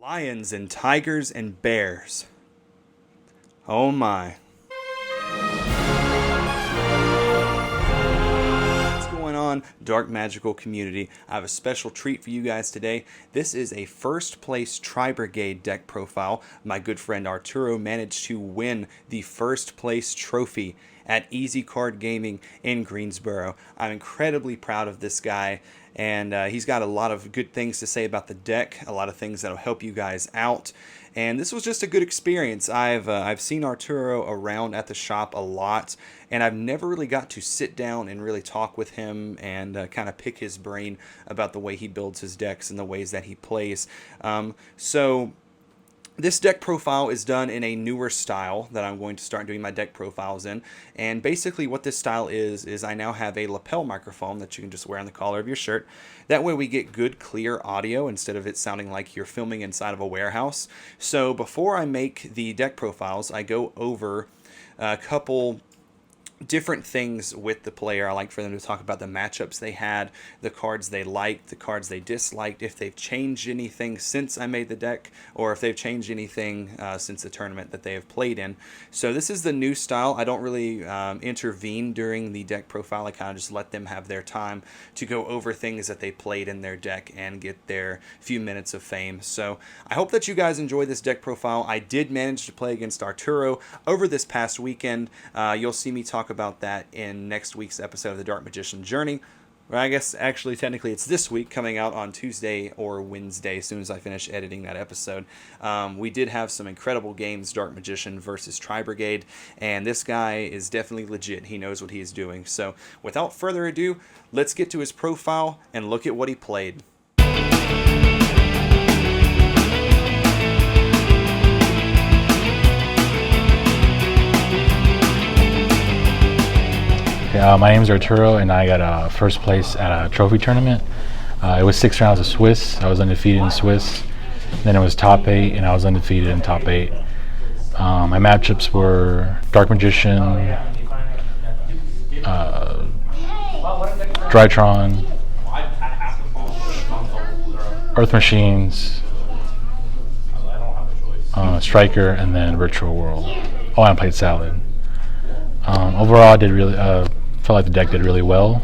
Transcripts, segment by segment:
Lions and tigers and bears. Oh my. What's going on, Dark Magical community? I have a special treat for you guys today. This is a first place Tri-Brigade deck profile. My good friend Arturo managed to win the first place trophy at Easy Card Gaming in Greensboro. I'm incredibly proud of this guy, and he's got a lot of good things to say about the deck, a lot of things that'll help you guys out. And this was just a good experience. I've seen Arturo around at the shop a lot, and I've never really got to sit down and really talk with him and kind of pick his brain about the way he builds his decks and the ways that he plays. So this deck profile is done in a newer style that I'm going to start doing my deck profiles in. And basically what this style is I now have a lapel microphone that you can just wear on the collar of your shirt. That way we get good, clear audio instead of it sounding like you're filming inside of a warehouse. So before I make the deck profiles, I go over a couple different things with the player. I like for them to talk about the matchups they had, the cards they liked, the cards they disliked, if they've changed anything since I made the deck, or if they've changed anything since the tournament that they have played in. So this is the new style. I don't really intervene during the deck profile. I kind of just let them have their time to go over things that they played in their deck and get their few minutes of fame. So I hope that you guys enjoy this deck profile. I did manage to play against Arturo over this past weekend. You'll see me talk about that in next week's episode of the Dark Magician Journey. Well, I guess actually technically it's this week, coming out on Tuesday or Wednesday as soon as I finish editing that episode. We did have some incredible games, Dark Magician versus Tri-Brigade, and this guy is definitely legit. He knows what he is doing. So without further ado, let's get to his profile and look at what he played. My name is Arturo, and I got first place at a trophy tournament. It was 6 rounds of Swiss. I was undefeated in Swiss. Then it was top 8, and I was undefeated in top 8. My matchups were Dark Magician, Drytron, Earth Machines, Striker, and then Virtual World. Oh, and I played Salad. Overall, I did really felt like the deck did really well.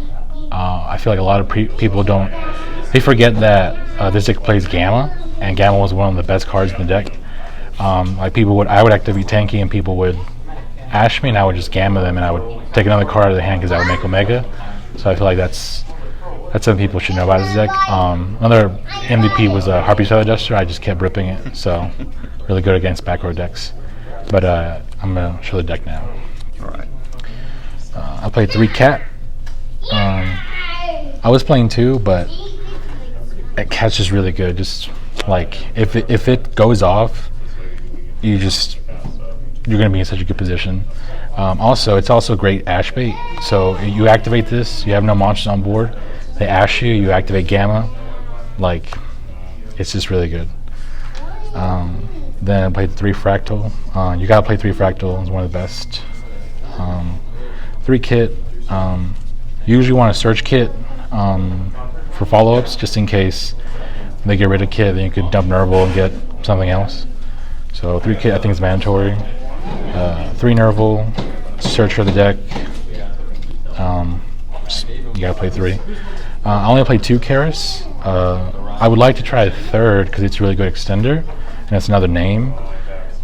I feel like a lot of people they forget that this deck plays Gamma, and Gamma was one of the best cards in the deck. Like I would activate Tenki, and people would Ash me, and I would just Gamma them, and I would take another card out of the hand because I would make Omega. So I feel like that's something people should know about this deck. Another MVP was a Harpie Feather Duster. I just kept ripping it, so really good against back row decks. But I'm gonna show the deck now. All right. I played 3 Cat. I was playing 2, but Cat's just really good. Just like if it goes off, you're gonna be in such a good position. Also, it's also great Ash bait. So you activate this, you have no monsters on board. They Ash you, you activate Gamma. Like, it's just really good. Then I played 3 Fraktall. You gotta play 3 Fraktall. It's one of the best. 3 Kitt. You usually want to search Kitt for follow-ups, just in case they get rid of Kitt, then you could dump Nervall and get something else. So 3 Kitt I think is mandatory. 3 Nervall, search for the deck. You gotta play 3. I only played 2 Kerass. I would like to try a 3rd because it's a really good extender, and it's another name,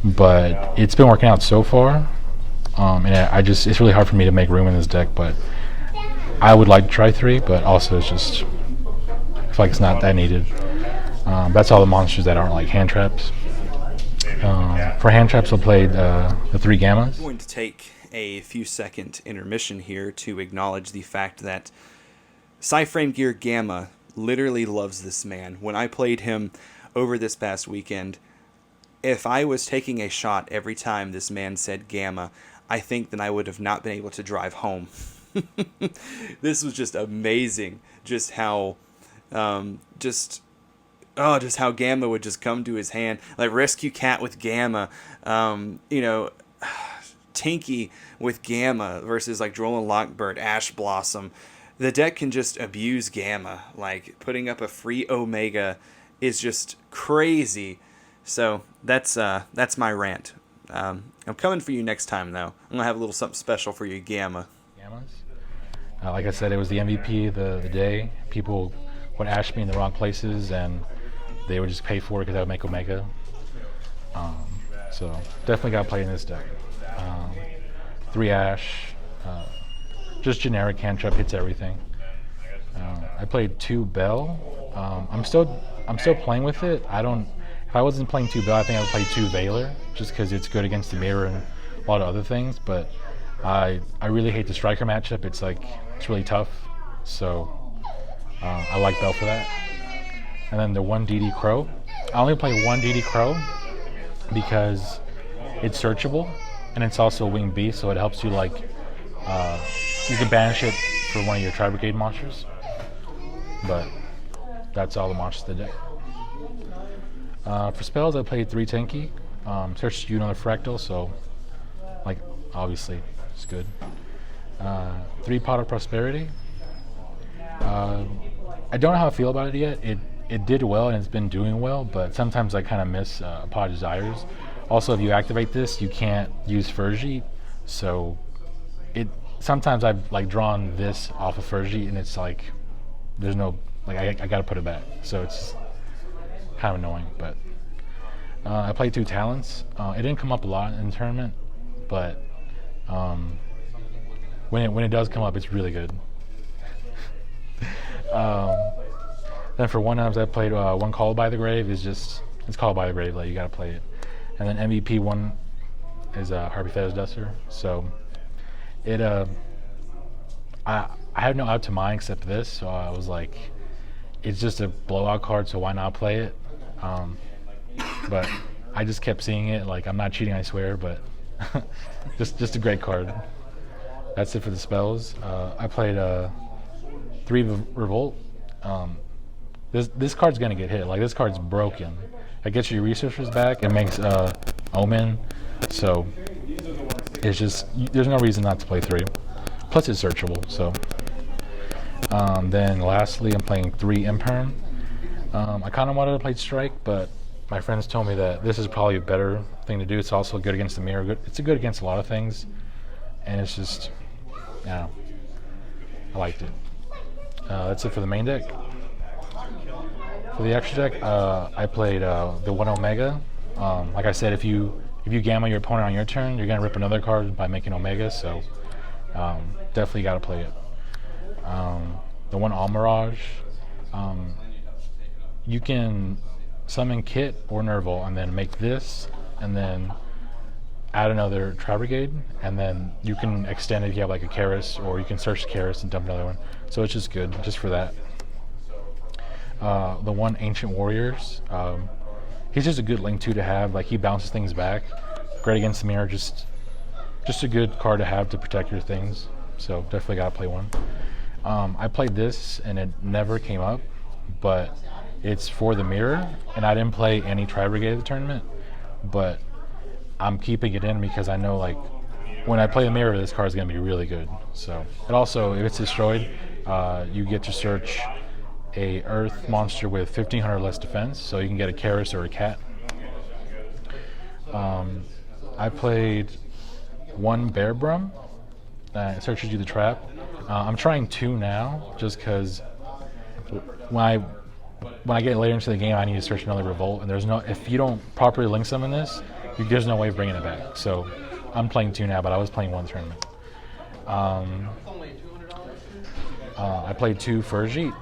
but it's been working out so far. And it's really hard for me to make room in this deck, but I would like to try 3, but also I feel like it's not that needed. That's all the monsters that aren't like hand traps. For hand traps, I played the 3 Gammas. I'm going to take a few second intermission here to acknowledge the fact that Psyframe Gear Gamma literally loves this man. When I played him over this past weekend, if I was taking a shot every time this man said Gamma, I think that I would have not been able to drive home. This was just amazing, just how how Gamma would just come to his hand, like Rescue Cat with Gamma, Tenki with Gamma versus like Droll and Lockbird, Ash Blossom. The deck can just abuse Gamma, like putting up a free Omega is just crazy. So that's my rant. I'm coming for you next time, though. I'm going to have a little something special for you, Gamma. Gammas? Like I said, it was the MVP the day. People would ash me in the wrong places, and they would just pay for it because I would make Omega. So definitely got to play in this deck. 3 ash, just generic cantrip, hits everything. I played 2 Belle. I'm still playing with it. If I wasn't playing 2 Belle, I think I would play 2 Veiler, just because it's good against the mirror and a lot of other things. But I really hate the striker matchup. It's really tough. So I like Belle for that. And then the 1 DD Crow. I only play 1 DD Crow because it's searchable, and it's also Wing Beast, so it helps you you can banish it for one of your Tri-Brigade monsters. But that's all the monsters of the deck. For spells, I played 3 Tenki. Search Unit Fraktall, so obviously it's good. 3 Pot of Prosperity. I don't know how I feel about it yet. It did well and it's been doing well, but sometimes I kind of miss Pot of Desires. Also, if you activate this, you can't use Ferrijit, so sometimes I've drawn this off of Ferrijit, and it's there's no I gotta put it back, so it's kind of annoying. But I played 2 Talents. It didn't come up a lot in the tournament, but when it does come up, it's really good. Then for 1 I played 1 Called by the Grave. It's Called by the Grave, you gotta play it. And then MVP 1 is Harpie Feathers Duster. So I had no out to mine except this, so I was it's just a blowout card, so why not play it? But I just kept seeing it. I'm not cheating, I swear, but just a great card. That's it for the spells. I played 3 Revolt. This card's gonna get hit. This card's broken. It gets your researchers back. It makes Omen. So it's just there's no reason not to play 3. Plus it's searchable. So then lastly, I'm playing 3 Imperm. I kind of wanted to play Strike, but my friends told me that this is probably a better thing to do. It's also good against the mirror. It's good against a lot of things, and it's just I liked it. That's it for the main deck. For the extra deck, I played the 1 Omega. Like I said, if you gamma your opponent on your turn, you're gonna rip another card by making Omega. So definitely gotta play it. The 1 Almiraj. You can summon Kitt or Nervall and then make this, and then add another Tri-Brigade, and then you can extend it if you have a Kerass, or you can search Kerass and dump another one. So it's just good, just for that. The 1 Ancient Warriors. He's just a good link to have. He bounces things back. Great against the mirror. Just a good card to have to protect your things. So definitely gotta play 1. I played this and it never came up, but it's for the mirror, and I didn't play any Tri-Brigade at the tournament, but I'm keeping it in because I know when I play the mirror, this card is gonna be really good. So it also, if it's destroyed, you get to search a Earth monster with 1500 less defense, so you can get a Kerass or a cat. I played 1 Bearbrumm. It searches you the trap. I'm trying 2 now, just because when I get later into the game, I need to search another Revolt, and if you don't properly link summon this, there's no way of bringing it back. So I'm playing 2 now, but I was playing 1 tournament. I played 2 Ferrijit.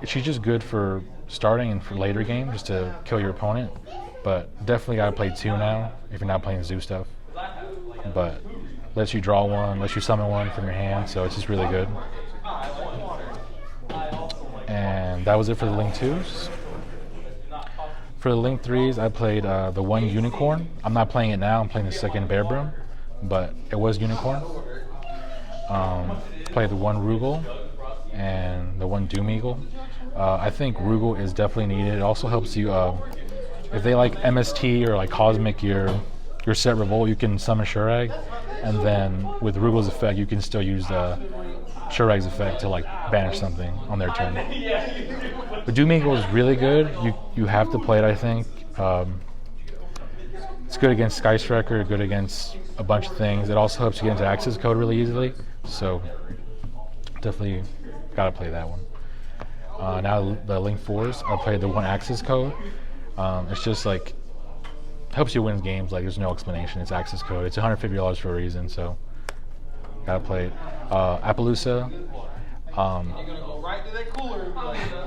She's just good for starting and for later game, just to kill your opponent. But definitely gotta play 2 now if you're not playing zoo stuff. But lets you draw 1, lets you summon 1 from your hand, so it's just really good. And that was it for the Link 2s. For the Link 3s, I played the 1 Unicorn. I'm not playing it now, I'm playing the 2nd Bearbrumm, but it was Unicorn. Played the 1 Rugal and the 1 Doom Eagle. I think Rugal is definitely needed. It also helps you, if they like MST or Cosmic your set Revolt, you can summon Shuraig, and then with Rugal's effect, you can still use Shuraig's effect to banish something on their turn. But Doom Eagle is really good. You have to play it, I think. It's good against Sky Striker, good against a bunch of things. It also helps you get into access code really easily. So definitely gotta play that one. Now the Link 4s, I'll play the one access code. It's just like helps you win games. Like there's no explanation. It's access code. It's $150 for a reason. So gotta play it. Apollousa.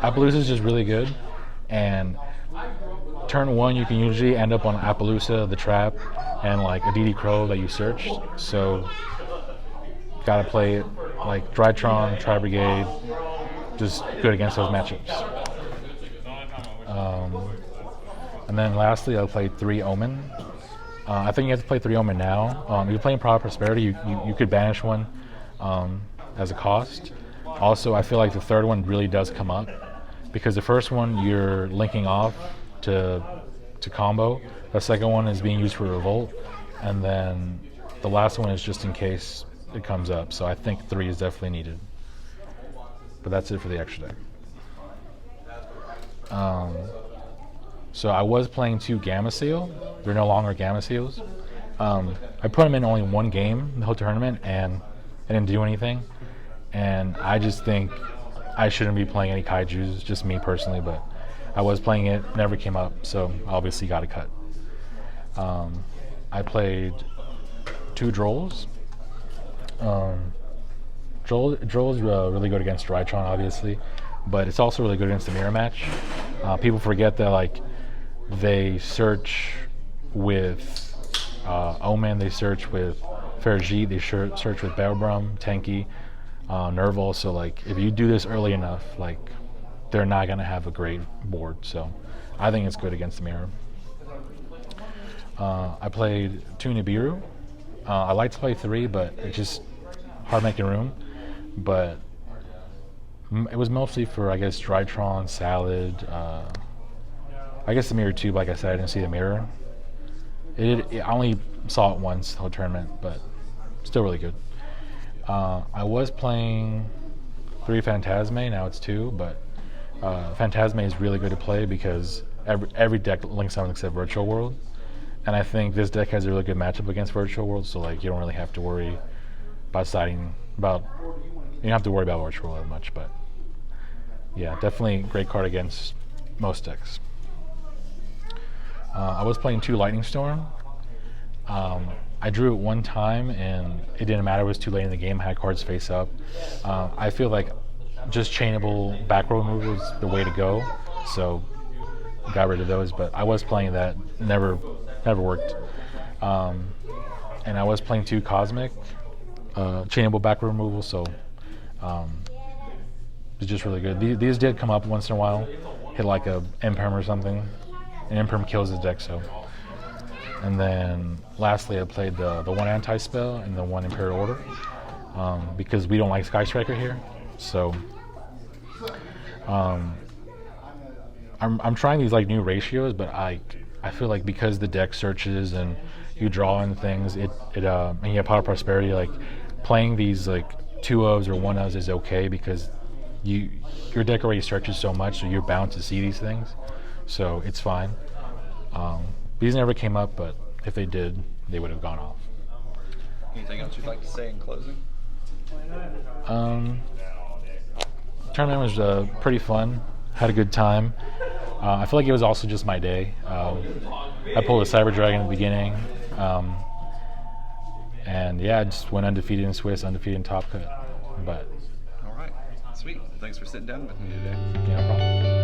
Apollousa is just really good, and turn 1 you can usually end up on Apollousa, the trap, and like a DD Crow that you searched. So gotta play it. Like Drytron, Tri-Brigade, just good against those matchups. And then lastly, I'll play 3 Omen. I think you have to play 3 Omen now. If you're playing Power Prosperity, you could banish one as a cost. Also, I feel like the 3rd one really does come up, because the first one you're linking off to combo. The 2nd one is being used for Revolt, and then the last one is just in case it comes up. So I think 3 is definitely needed. But that's it for the extra deck. So I was playing 2 Gamma Seal. They're no longer Gamma Seals. I put them in only 1 game the whole tournament, and I didn't do anything. And I just think I shouldn't be playing any Kaijus, just me personally, but I was playing it, never came up, so obviously got a cut. I played 2 Drolls. Droll's really good against Drytron, obviously, but it's also really good against the mirror match. People forget that like they search with Omen, they search with Ferrijit, they search with Bearbrumm, Tenki, Nervall. So like if you do this early enough, like they're not gonna have a great board. So I think it's good against the mirror. I played 2 Nibiru. I like to play 3, but it's just hard making room. But it was mostly for, I guess, Drytron, Salad. I guess the mirror too, like I said, I didn't see the mirror. I only saw it once the whole tournament, but still really good. I was playing 3 Phantasme, now it's 2, but Phantasme is really good to play because every deck links on except Virtual World. And I think this deck has a really good matchup against Virtual World, so like you don't really have to worry about you don't have to worry about Virtual World that much, but yeah, definitely a great card against most decks. I was playing 2 Lightning Storm. I drew it 1 time and it didn't matter, it was too late in the game, I had cards face up. I feel like just chainable back row removal is the way to go, so got rid of those, but I was playing that, never worked. And I was playing 2 Cosmic, chainable back row removal, so it's just really good. These did come up once in a while, hit like a Imperm or something, and Imperm kills his deck, so. And then lastly, I played the 1 Anti-Spell and the 1 Imperial Order, because we don't like Sky Striker here, so. I'm trying these like new ratios, but I feel like because the deck searches and you draw in things, and you have Power Prosperity, like playing these like 2-ofs or 1-ofs is okay because your deck already searches so much, so you're bound to see these things, so it's fine. These never came up, but if they did, they would have gone off. Anything else you'd like to say in closing? Tournament was pretty fun. Had a good time. I feel like it was also just my day. I pulled a Cyber Dragon in the beginning, and yeah, I just went undefeated in Swiss, undefeated in Top Cut. But all right, sweet. Thanks for sitting down with me today. Yeah, no problem.